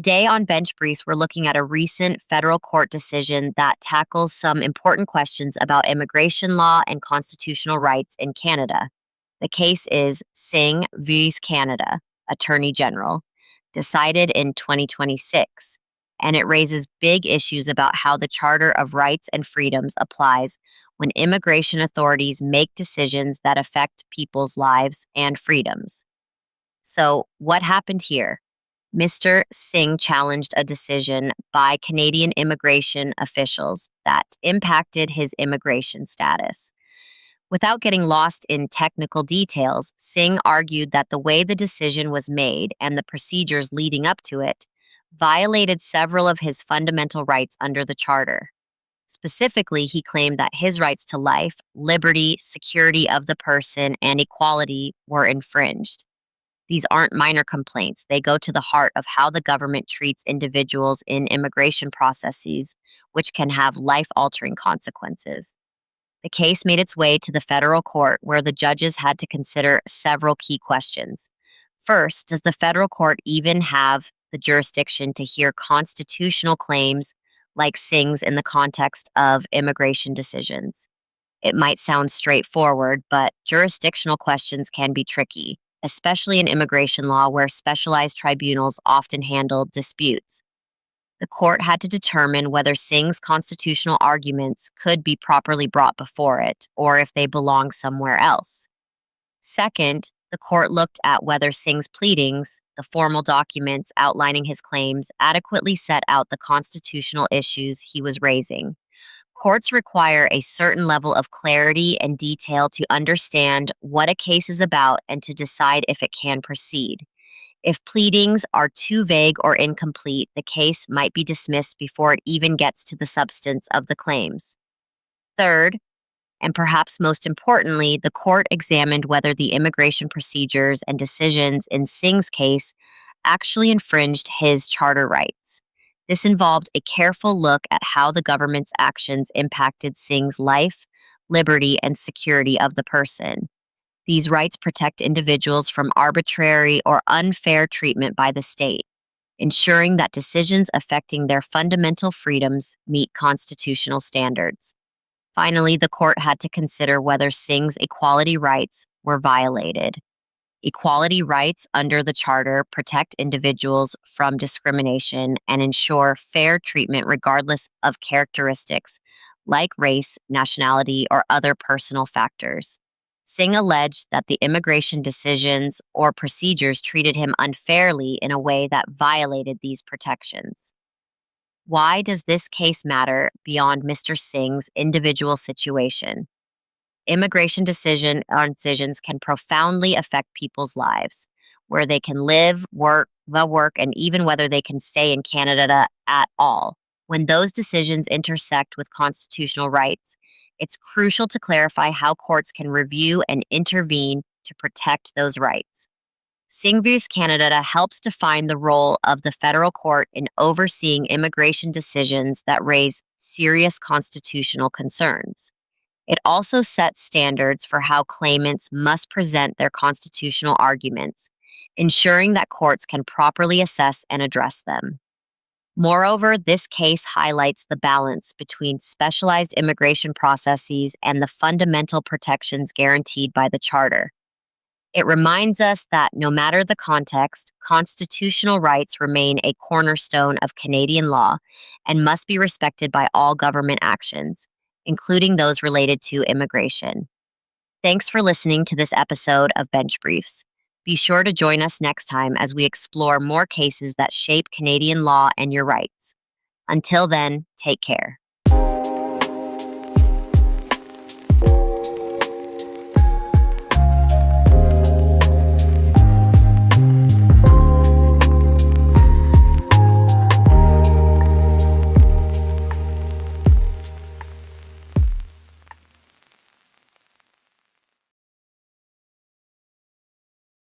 Today on BenchBriefs, we're looking at a recent federal court decision that tackles some important questions about immigration law and constitutional rights in Canada. The case is Singh v. Canada, Attorney General, decided in 2026, and it raises big issues about how the Charter of Rights and Freedoms applies when immigration authorities make decisions that affect people's lives and freedoms. So, what happened here? Mr. Singh challenged a decision by Canadian immigration officials that impacted his immigration status. Without getting lost in technical details, Singh argued that the way the decision was made and the procedures leading up to it violated several of his fundamental rights under the Charter. Specifically, he claimed that his rights to life, liberty, security of the person, and equality were infringed. These aren't minor complaints. They go to the heart of how the government treats individuals in immigration processes, which can have life-altering consequences. The case made its way to the federal court, where the judges had to consider several key questions. First, does the federal court even have the jurisdiction to hear constitutional claims like Singh's in the context of immigration decisions? It might sound straightforward, but jurisdictional questions can be tricky, especially in immigration law where specialized tribunals often handle disputes. The court had to determine whether Singh's constitutional arguments could be properly brought before it, or if they belong somewhere else. Second, the court looked at whether Singh's pleadings, the formal documents outlining his claims, adequately set out the constitutional issues he was raising. Courts require a certain level of clarity and detail to understand what a case is about and to decide if it can proceed. If pleadings are too vague or incomplete, the case might be dismissed before it even gets to the substance of the claims. Third, and perhaps most importantly, the court examined whether the immigration procedures and decisions in Singh's case actually infringed his charter rights. This involved a careful look at how the government's actions impacted Singh's life, liberty, and security of the person. These rights protect individuals from arbitrary or unfair treatment by the state, ensuring that decisions affecting their fundamental freedoms meet constitutional standards. Finally, the court had to consider whether Singh's equality rights were violated. Equality rights under the Charter protect individuals from discrimination and ensure fair treatment regardless of characteristics like race, nationality, or other personal factors. Singh alleged that the immigration decisions or procedures treated him unfairly in a way that violated these protections. Why does this case matter beyond Mr. Singh's individual situation? Immigration decisions can profoundly affect people's lives, where they can live, work, and even whether they can stay in Canada at all. When those decisions intersect with constitutional rights, it's crucial to clarify how courts can review and intervene to protect those rights. Singh v. Canada helps define the role of the federal court in overseeing immigration decisions that raise serious constitutional concerns. It also sets standards for how claimants must present their constitutional arguments, ensuring that courts can properly assess and address them. Moreover, this case highlights the balance between specialized immigration processes and the fundamental protections guaranteed by the Charter. It reminds us that no matter the context, constitutional rights remain a cornerstone of Canadian law and must be respected by all government actions, including those related to immigration. Thanks for listening to this episode of Bench Briefs. Be sure to join us next time as we explore more cases that shape Canadian law and your rights. Until then, take care.